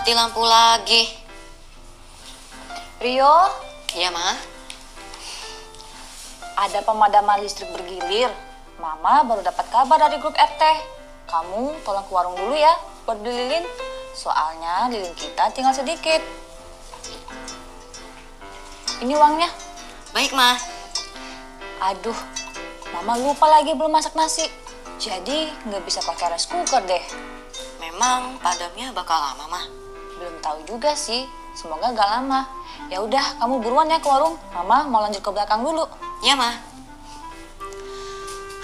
mati lampu lagi. Rio, Iya, Ma. ada pemadaman listrik bergilir. Mama baru dapat kabar dari grup RT. Kamu tolong ke warung dulu ya buat beli lilin. Soalnya lilin kita tinggal sedikit. Ini uangnya. Baik, Ma. Aduh, Mama lupa lagi belum masak nasi. Jadi nggak bisa pakai rice cooker deh. Memang padamnya bakal lama, Ma. Belum tahu juga sih. Semoga gak lama. Ya udah, kamu buruan ya ke warung. Mama mau lanjut ke belakang dulu. Iya, Ma.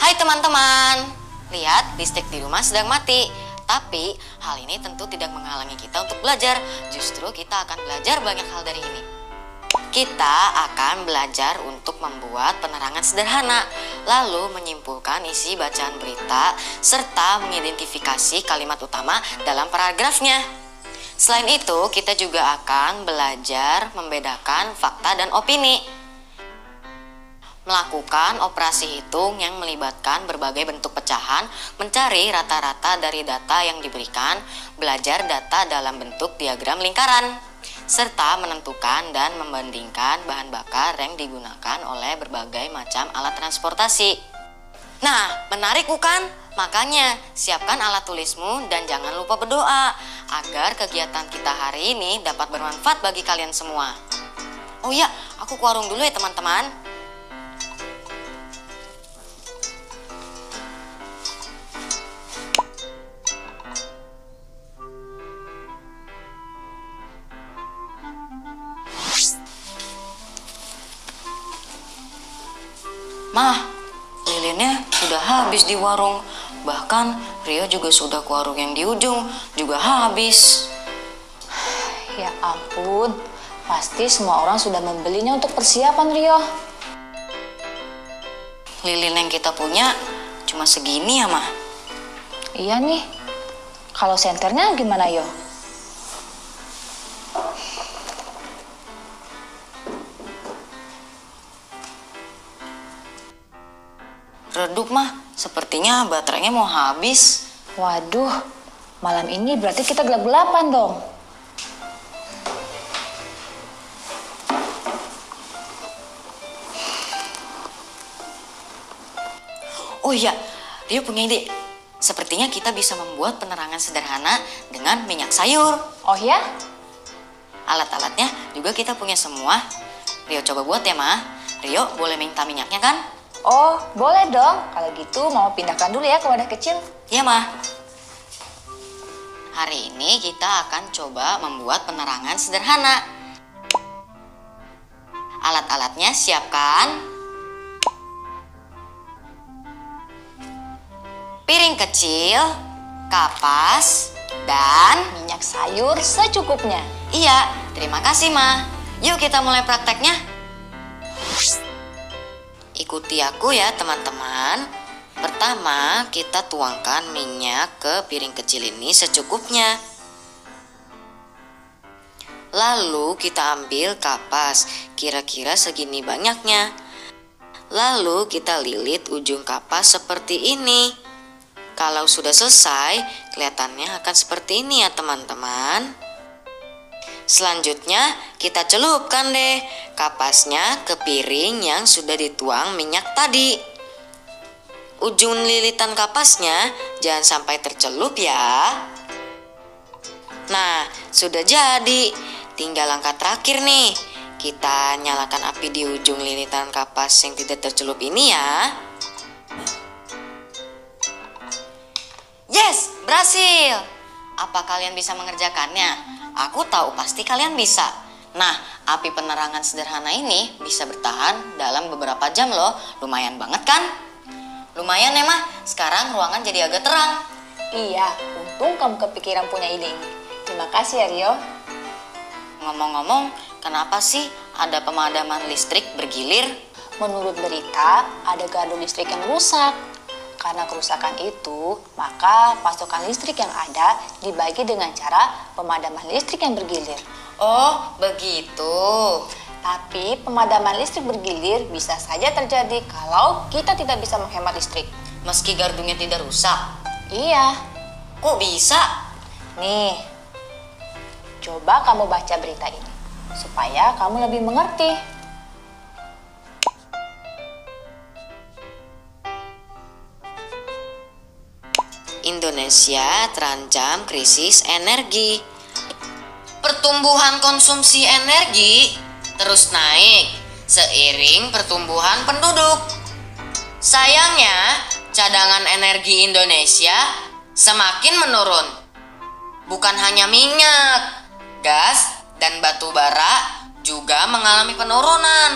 Hai teman-teman. Lihat, listrik di rumah sedang mati. Tapi hal ini tentu tidak menghalangi kita untuk belajar. Justru kita akan belajar banyak hal dari ini. Kita akan belajar untuk membuat penerangan sederhana, lalu menyimpulkan isi bacaan berita, serta mengidentifikasi kalimat utama dalam paragrafnya. Selain itu, kita juga akan belajar membedakan fakta dan opini. Melakukan operasi hitung yang melibatkan berbagai bentuk pecahan, mencari rata-rata dari data yang diberikan, belajar data dalam bentuk diagram lingkaran, serta menentukan dan membandingkan bahan bakar yang digunakan oleh berbagai macam alat transportasi. Nah, menarik bukan? Makanya, siapkan alat tulismu dan jangan lupa berdoa agar kegiatan kita hari ini dapat bermanfaat bagi kalian semua. Oh iya, aku ke warung dulu ya teman-teman. Mah, lilinnya sudah habis di warung. Bahkan Rio juga sudah ke warung yang di ujung, juga habis. Ya ampun, pasti semua orang sudah membelinya untuk persiapan Rio. Lilin yang kita punya cuma segini ya, Mah? Iya nih, kalau senternya gimana Yo? Redup, Mah. Sepertinya baterainya mau habis. Waduh, malam ini berarti kita gelap-gelapan dong. Oh iya, Rio punya ide. Sepertinya kita bisa membuat penerangan sederhana dengan minyak sayur. Oh ya? Alat-alatnya juga kita punya semua. Rio coba buat ya, Mah. Rio boleh minta minyaknya kan? Oh, boleh dong. Kalau gitu mau pindahkan dulu ya ke wadah kecil. Iya, Mah. Hari ini kita akan coba membuat penerangan sederhana. Alat-alatnya siapkan. Piring kecil, kapas, dan... Minyak sayur secukupnya. Iya, terima kasih, Ma. Yuk kita mulai prakteknya. Ikuti aku ya, teman-teman. Pertama, kita tuangkan minyak ke piring kecil ini secukupnya. Lalu kita ambil kapas, kira-kira segini banyaknya. Lalu kita lilit ujung kapas seperti ini. Kalau sudah selesai, kelihatannya akan seperti ini ya, teman-teman. Selanjutnya, kita celupkan deh kapasnya ke piring yang sudah dituang minyak tadi. Ujung lilitan kapasnya jangan sampai tercelup ya. Nah, sudah jadi. Tinggal langkah terakhir nih. Kita nyalakan api di ujung lilitan kapas yang tidak tercelup ini ya. Yes, berhasil. Apa kalian bisa mengerjakannya? Aku tahu pasti kalian bisa. Nah, api penerangan sederhana ini bisa bertahan dalam beberapa jam loh. Lumayan banget kan? Lumayan ya, Mah. Sekarang ruangan jadi agak terang. Iya, untung kamu kepikiran punya ide ini. Terima kasih ya Rio. Ngomong-ngomong, kenapa sih ada pemadaman listrik bergilir? Menurut berita, ada gardu listrik yang rusak. Karena kerusakan itu, maka pasokan listrik yang ada dibagi dengan cara pemadaman listrik yang bergilir. Oh, begitu. Tapi pemadaman listrik bergilir bisa saja terjadi kalau kita tidak bisa menghemat listrik. Meski gardunya tidak rusak. Iya. Kok bisa? Nih, Coba kamu baca berita ini, supaya kamu lebih mengerti. Indonesia terancam krisis energi. Pertumbuhan konsumsi energi terus naik seiring pertumbuhan penduduk. Sayangnya, cadangan energi Indonesia semakin menurun. Bukan hanya minyak, gas, dan batu bara juga mengalami penurunan.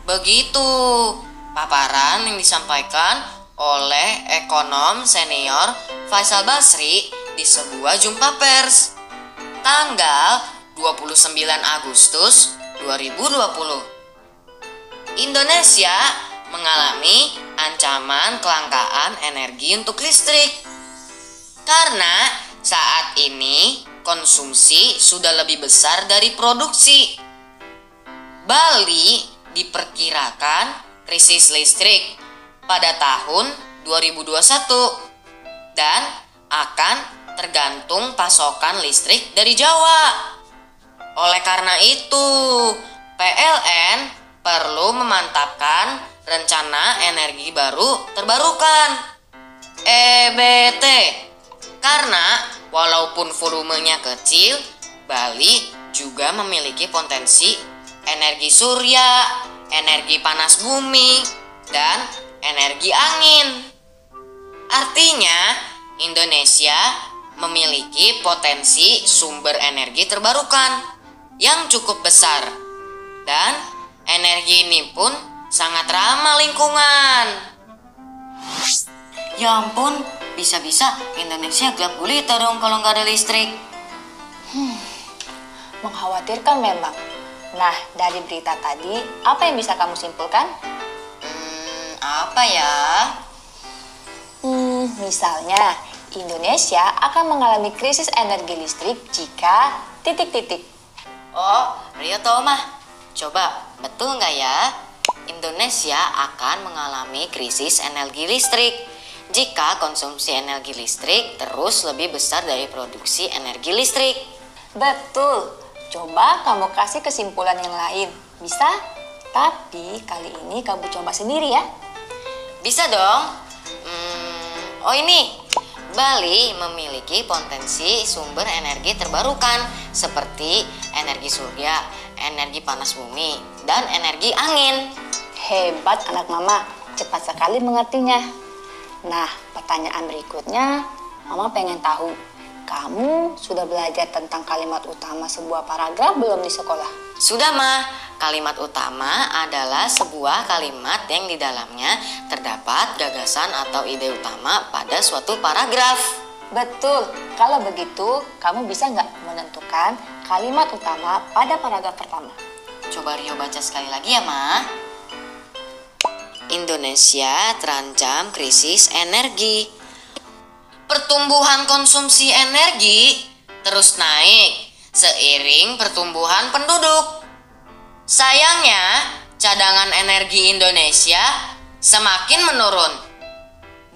Begitu paparan yang disampaikan oleh ekonom senior Faisal Basri di sebuah jumpa pers tanggal 29 Agustus 2020. Indonesia mengalami ancaman kelangkaan energi untuk listrik karena saat ini konsumsi sudah lebih besar dari produksi. Bali diperkirakan krisis listrik pada tahun 2021 dan akan tergantung pasokan listrik dari Jawa. Oleh karena itu, PLN perlu memantapkan rencana energi baru terbarukan (EBT) karena walaupun volumenya kecil, Bali juga memiliki potensi energi surya, energi panas bumi, dan energi angin. Artinya, Indonesia memiliki potensi sumber energi terbarukan yang cukup besar. Dan energi ini pun sangat ramah lingkungan. Ya ampun, bisa-bisa Indonesia gelap gulita dong kalau nggak ada listrik. Mengkhawatirkan memang. Nah, dari berita tadi, apa yang bisa kamu simpulkan? Apa ya? Misalnya, Indonesia akan mengalami krisis energi listrik jika titik-titik. Oh, Rio tahu mah. Coba, betul nggak ya? Indonesia akan mengalami krisis energi listrik jika konsumsi energi listrik terus lebih besar dari produksi energi listrik. Betul. Coba kamu kasih kesimpulan yang lain. Bisa? Tapi kali ini kamu coba sendiri ya. Bisa dong. Oh ini, Bali memiliki potensi sumber energi terbarukan seperti energi surya, energi panas bumi, dan energi angin. Hebat anak mama, cepat sekali mengertinya. Nah, pertanyaan berikutnya, mama pengen tahu, kamu sudah belajar tentang kalimat utama sebuah paragraf belum di sekolah? Sudah mah. Kalimat utama adalah sebuah kalimat yang di dalamnya terdapat gagasan atau ide utama pada suatu paragraf. Betul. Kalau begitu, kamu bisa nggak menentukan kalimat utama pada paragraf pertama? Coba Rio baca sekali lagi ya, Ma. Indonesia terancam krisis energi. Pertumbuhan konsumsi energi terus naik seiring pertumbuhan penduduk. Sayangnya, cadangan energi Indonesia semakin menurun.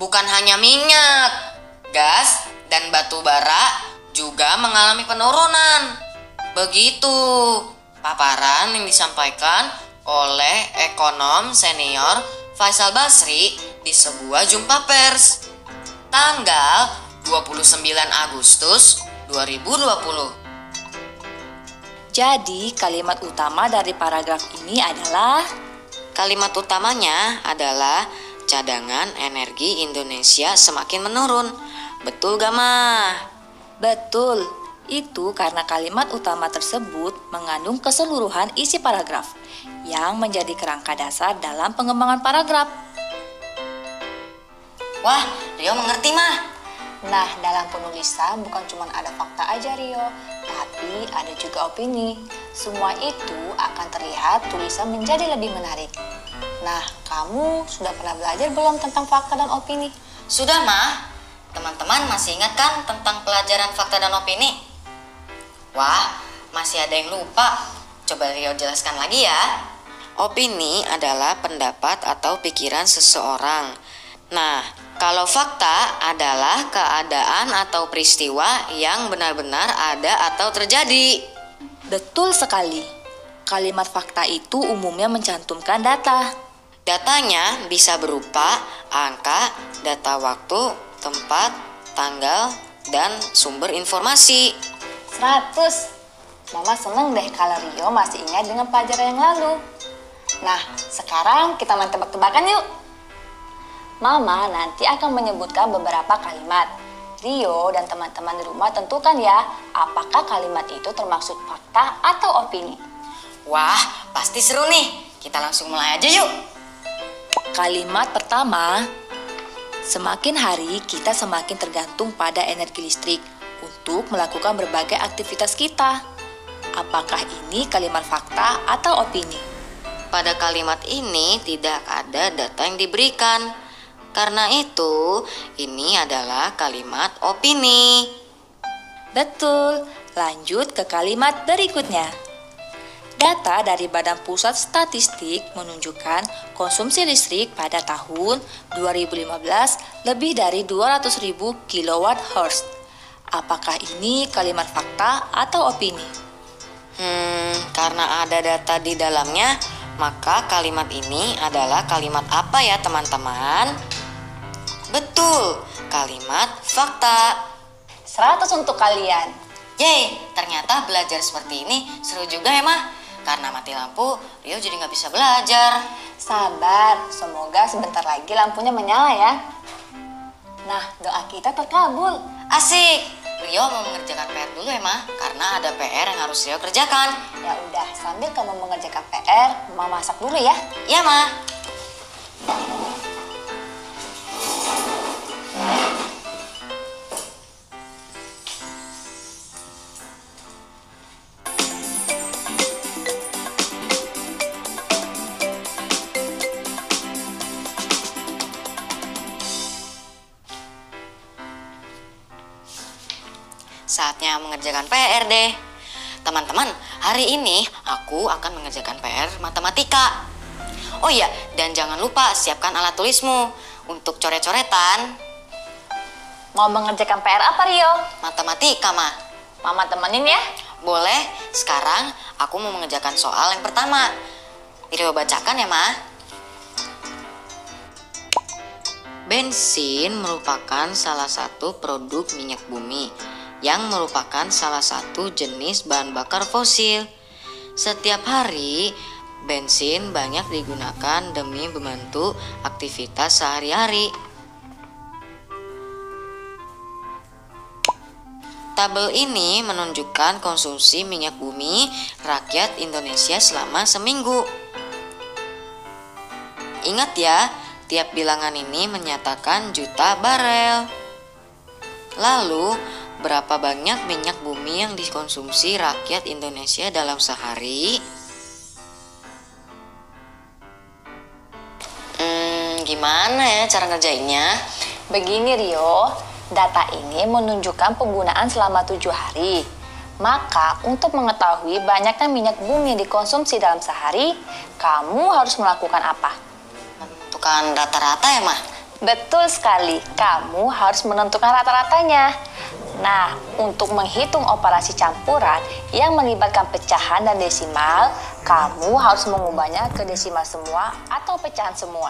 Bukan hanya minyak, gas, dan batu bara juga mengalami penurunan. Begitu paparan yang disampaikan oleh ekonom senior Faisal Basri di sebuah jumpa pers tanggal 29 Agustus 2020. Jadi, kalimat utama dari paragraf ini adalah Kalimat utamanya adalah cadangan energi Indonesia semakin menurun. Betul gak, Ma? betul. Itu karena kalimat utama tersebut mengandung keseluruhan isi paragraf yang menjadi kerangka dasar dalam pengembangan paragraf. Wah, Rio mengerti, Ma. Nah, dalam penulisan bukan cuma ada fakta aja, Rio, tapi ada juga opini. Semua itu akan terlihat tulisan menjadi lebih menarik. Nah, kamu sudah pernah belajar belum tentang fakta dan opini? Sudah, Ma. Teman-teman masih ingat kan tentang pelajaran fakta dan opini? Wah, masih ada yang lupa. Coba Rio jelaskan lagi ya. Opini adalah pendapat atau pikiran seseorang. Nah, Kalau fakta adalah keadaan atau peristiwa yang benar-benar ada atau terjadi. Betul sekali. Kalimat fakta itu umumnya mencantumkan data. Datanya bisa berupa angka, data waktu, tempat, tanggal, dan sumber informasi. 100. Mama seneng deh kalau Rio masih ingat dengan pelajaran yang lalu. Nah, sekarang kita main tebak-tebakan yuk. Mama nanti akan menyebutkan beberapa kalimat. Rio dan teman-teman di rumah tentukan ya, apakah kalimat itu termasuk fakta atau opini. Wah, pasti seru nih. Kita langsung mulai aja yuk. Kalimat pertama, semakin hari kita semakin tergantung pada energi listrik untuk melakukan berbagai aktivitas kita. Apakah ini kalimat fakta atau opini? Pada kalimat ini tidak ada data yang diberikan. Karena itu, ini adalah kalimat opini. Betul, lanjut ke kalimat berikutnya. Data dari Badan Pusat Statistik menunjukkan konsumsi listrik pada tahun 2015 lebih dari 200.000 kWh. Apakah ini kalimat fakta atau opini? Karena ada data di dalamnya, maka kalimat ini adalah kalimat apa ya teman-teman? Betul, kalimat fakta. 100 untuk kalian. Yeay, ternyata belajar seperti ini seru juga ya Mah. Karena mati lampu, Rio jadi nggak bisa belajar. Sabar, semoga sebentar lagi lampunya menyala ya. Nah, doa kita terkabul. Asik, Rio mau mengerjakan PR dulu ya Mah. Karena ada PR yang harus Rio kerjakan. Ya udah, sambil kamu mengerjakan PR, Mama masak dulu ya. Ya Mah. Saatnya mengerjakan PR deh. Teman-teman, hari ini aku akan mengerjakan PR matematika. Oh iya, dan jangan lupa siapkan alat tulismu untuk coret-coretan. Mau mengerjakan PR apa, Rio? Matematika, Mah. Mama temenin ya. Boleh, sekarang aku mau mengerjakan soal yang pertama. Rio bacakan ya, Mah. Bensin merupakan salah satu produk minyak bumi yang merupakan salah satu jenis bahan bakar fosil. Setiap hari, bensin banyak digunakan demi membantu aktivitas sehari-hari. Tabel ini menunjukkan konsumsi minyak bumi rakyat Indonesia selama seminggu. Ingat ya, tiap bilangan ini menyatakan juta barel. Lalu, berapa banyak minyak bumi yang dikonsumsi rakyat Indonesia dalam sehari? Gimana ya cara ngerjainnya? Begini Rio, data ini menunjukkan penggunaan selama 7 hari. Maka untuk mengetahui banyaknya minyak bumi yang dikonsumsi dalam sehari, kamu harus melakukan apa? Menentukan rata-rata ya, Mah? Betul sekali, kamu harus menentukan rata-ratanya. Nah, untuk menghitung operasi campuran yang melibatkan pecahan dan desimal, kamu harus mengubahnya ke desimal semua atau pecahan semua.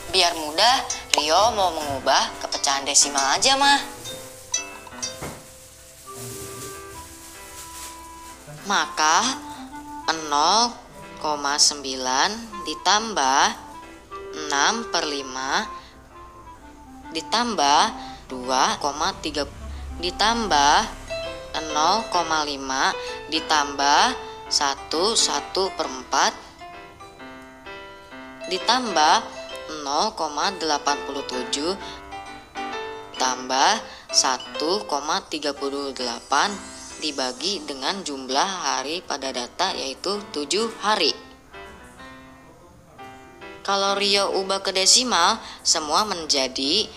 Biar mudah, Rio mau mengubah ke pecahan desimal aja, Mah. Maka 0,9 ditambah 6/5 ditambah 2,3 ditambah 0,5 ditambah 1/4 ditambah 0,87 tambah 1,38 dibagi dengan jumlah hari pada data yaitu 7 hari. Kalau Rio ubah ke desimal, semua menjadi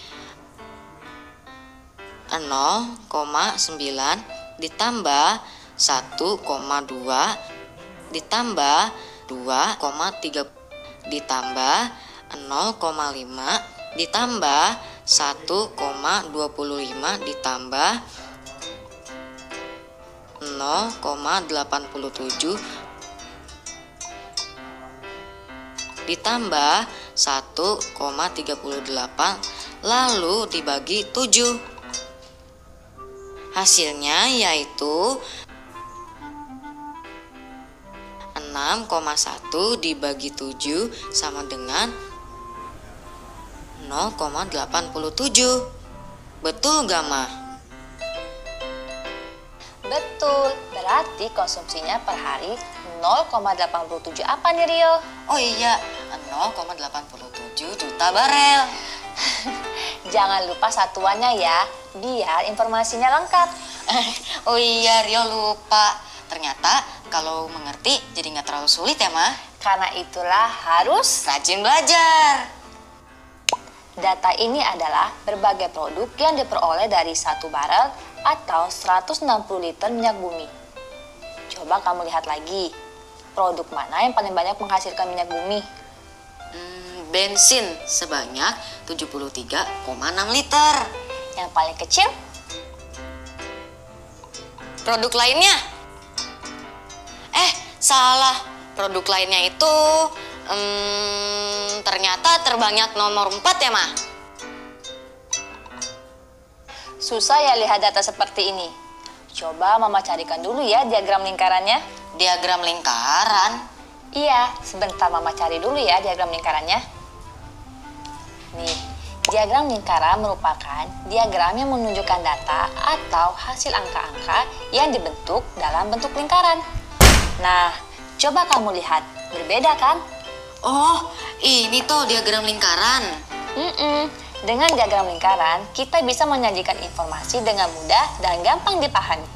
0,9 ditambah 1,2 ditambah 2,3 ditambah 0,5 ditambah 1,25 ditambah 0,87 ditambah 1,38 lalu dibagi 7. Hasilnya yaitu 6,1 dibagi 7 sama dengan 0,87. Betul gak, Ma? Betul, berarti konsumsinya per hari 0,87 apa nih Rio? Oh iya, 0,87 juta barel. Jangan lupa satuannya ya, biar informasinya lengkap. Oh iya, Rio lupa. Ternyata kalau mengerti jadi nggak terlalu sulit ya, Ma? Karena itulah harus Rajin belajar. data ini adalah berbagai produk yang diperoleh dari 1 barel atau 160 liter minyak bumi. Coba kamu lihat lagi, produk mana yang paling banyak menghasilkan minyak bumi? Bensin sebanyak 73,6 liter. Yang paling kecil? Produk lainnya? Salah. Produk lainnya itu ternyata terbanyak nomor 4 ya, Ma? Susah ya lihat data seperti ini. Coba Mama carikan dulu ya diagram lingkarannya. Diagram lingkaran? Iya, sebentar Mama cari dulu ya diagram lingkarannya. Nih, diagram lingkaran merupakan diagram yang menunjukkan data atau hasil angka-angka yang dibentuk dalam bentuk lingkaran. Nah, coba kamu lihat, berbeda kan? Oh, ini tuh diagram lingkaran. Dengan diagram lingkaran, kita bisa menyajikan informasi dengan mudah dan gampang dipahami.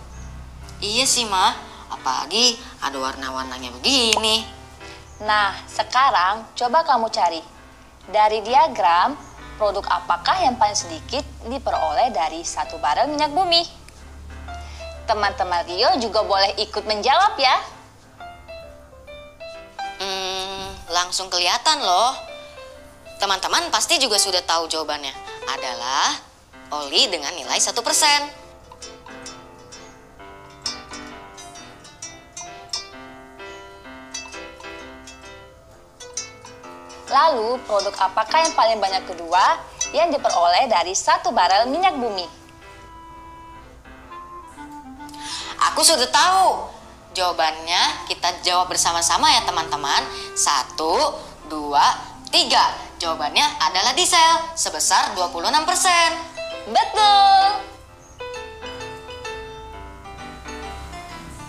Iya sih, Ma. Apalagi ada warna-warnanya begini. Nah, sekarang coba kamu cari. Dari diagram, produk apakah yang paling sedikit diperoleh dari 1 barel minyak bumi? Teman-teman Rio juga boleh ikut menjawab ya. Langsung kelihatan loh. Teman-teman pasti juga sudah tahu jawabannya. Adalah oli dengan nilai 1%. Lalu, produk apakah yang paling banyak kedua yang diperoleh dari 1 barel minyak bumi? Aku sudah tahu. Jawabannya kita jawab bersama-sama ya teman-teman. 1, 2, 3. Jawabannya adalah diesel sebesar 26%. Betul!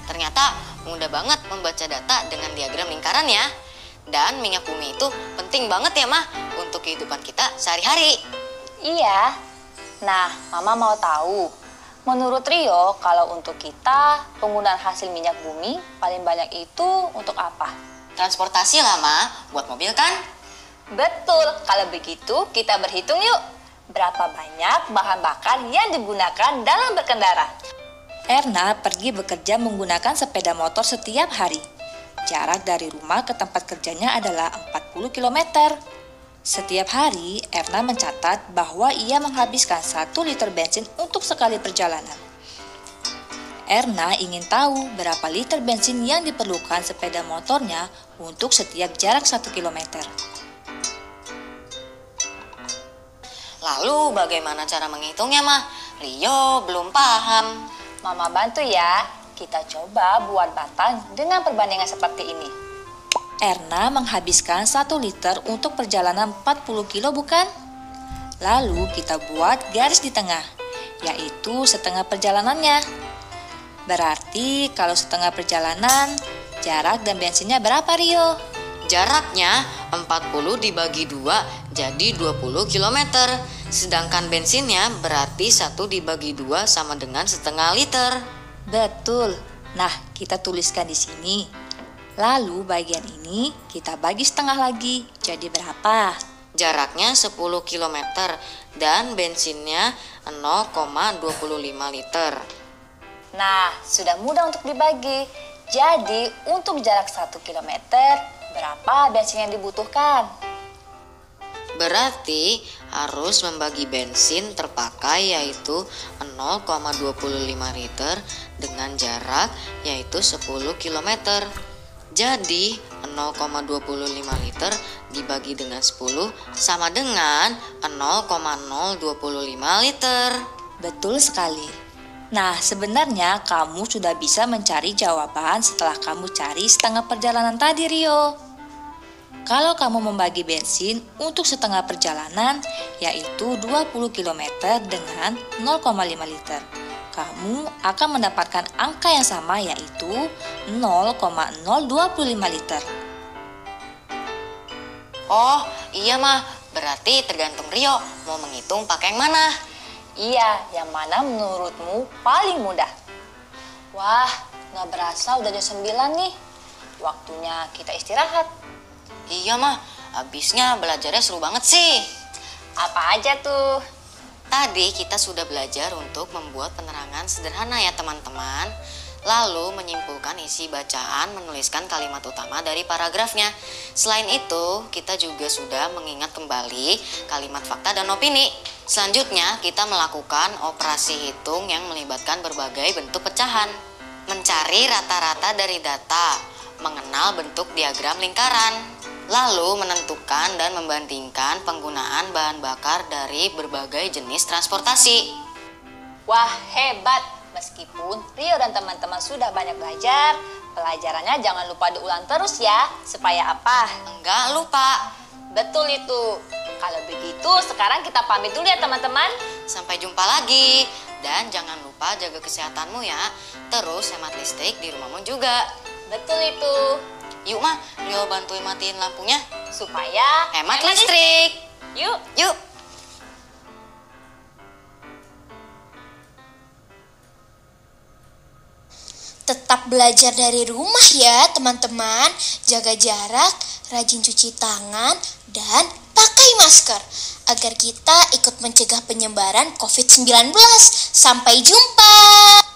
Ternyata mudah banget membaca data dengan diagram lingkaran ya. Dan minyak bumi itu penting banget ya, Mah, untuk kehidupan kita sehari-hari. Iya. Nah, Mama mau tahu, menurut Rio, kalau untuk kita, penggunaan hasil minyak bumi paling banyak itu untuk apa? Transportasi lah, Ma, buat mobil kan? Betul, kalau begitu kita berhitung yuk. Berapa banyak bahan bakar yang digunakan dalam berkendara? Erna pergi bekerja menggunakan sepeda motor setiap hari. Jarak dari rumah ke tempat kerjanya adalah 40 km. Setiap hari, Erna mencatat bahwa ia menghabiskan 1 liter bensin untuk sekali perjalanan. Erna ingin tahu berapa liter bensin yang diperlukan sepeda motornya untuk setiap jarak 1 km. Lalu bagaimana cara menghitungnya, Mah? Rio belum paham. Mama bantu ya. Kita coba buat batang dengan perbandingan seperti ini. Erna menghabiskan 1 liter untuk perjalanan 40 kilo bukan? Lalu kita buat garis di tengah, yaitu setengah perjalanannya. Berarti kalau setengah perjalanan, jarak dan bensinnya berapa Rio? Jaraknya 40 dibagi 2 jadi 20 km. Sedangkan bensinnya berarti 1 dibagi 2 sama dengan setengah liter. Betul. Nah, kita tuliskan di sini. Lalu bagian ini kita bagi setengah lagi. Jadi berapa? Jaraknya 10 km dan bensinnya 0,25 liter. Nah, sudah mudah untuk dibagi. Jadi, untuk jarak 1 km, berapa bensin yang dibutuhkan? Berarti harus membagi bensin terpakai yaitu 0,25 liter dengan jarak yaitu 10 km. Jadi 0,25 liter dibagi dengan 10 sama dengan 0,025 liter. Betul sekali. Nah, sebenarnya kamu sudah bisa mencari jawaban setelah kamu cari setengah perjalanan tadi, Rio. Kalau kamu membagi bensin untuk setengah perjalanan, yaitu 20 km dengan 0,5 liter, kamu akan mendapatkan angka yang sama yaitu 0,025 liter. Oh iya mah, berarti tergantung Rio mau menghitung pakai yang mana. Iya, yang mana menurutmu paling mudah? Wah, nggak berasa udah jam 9 nih. Waktunya kita istirahat. Iya mah, abisnya belajarnya seru banget sih. Apa aja tuh? Tadi kita sudah belajar untuk membuat penerangan sederhana ya teman-teman. Lalu menyimpulkan isi bacaan, menuliskan kalimat utama dari paragrafnya. Selain itu, kita juga sudah mengingat kembali kalimat fakta dan opini. Selanjutnya, kita melakukan operasi hitung yang melibatkan berbagai bentuk pecahan. Mencari rata-rata dari data, mengenal bentuk diagram lingkaran, lalu menentukan dan membandingkan penggunaan bahan bakar dari berbagai jenis transportasi. Wah, hebat! Meskipun Rio dan teman-teman sudah banyak belajar, pelajarannya jangan lupa diulang terus ya. Supaya apa? Enggak lupa. Betul itu. Kalau begitu, sekarang kita pamit dulu ya teman-teman. Sampai jumpa lagi. Dan jangan lupa jaga kesehatanmu ya. Terus hemat listrik di rumahmu juga. Betul itu. Yuk mah, Rio bantuin matiin lampunya. Supaya Hemat listrik. Yuk. Yuk. Tetap belajar dari rumah ya teman-teman. Jaga jarak, rajin cuci tangan, dan pakai masker agar kita ikut mencegah penyebaran COVID-19. Sampai jumpa.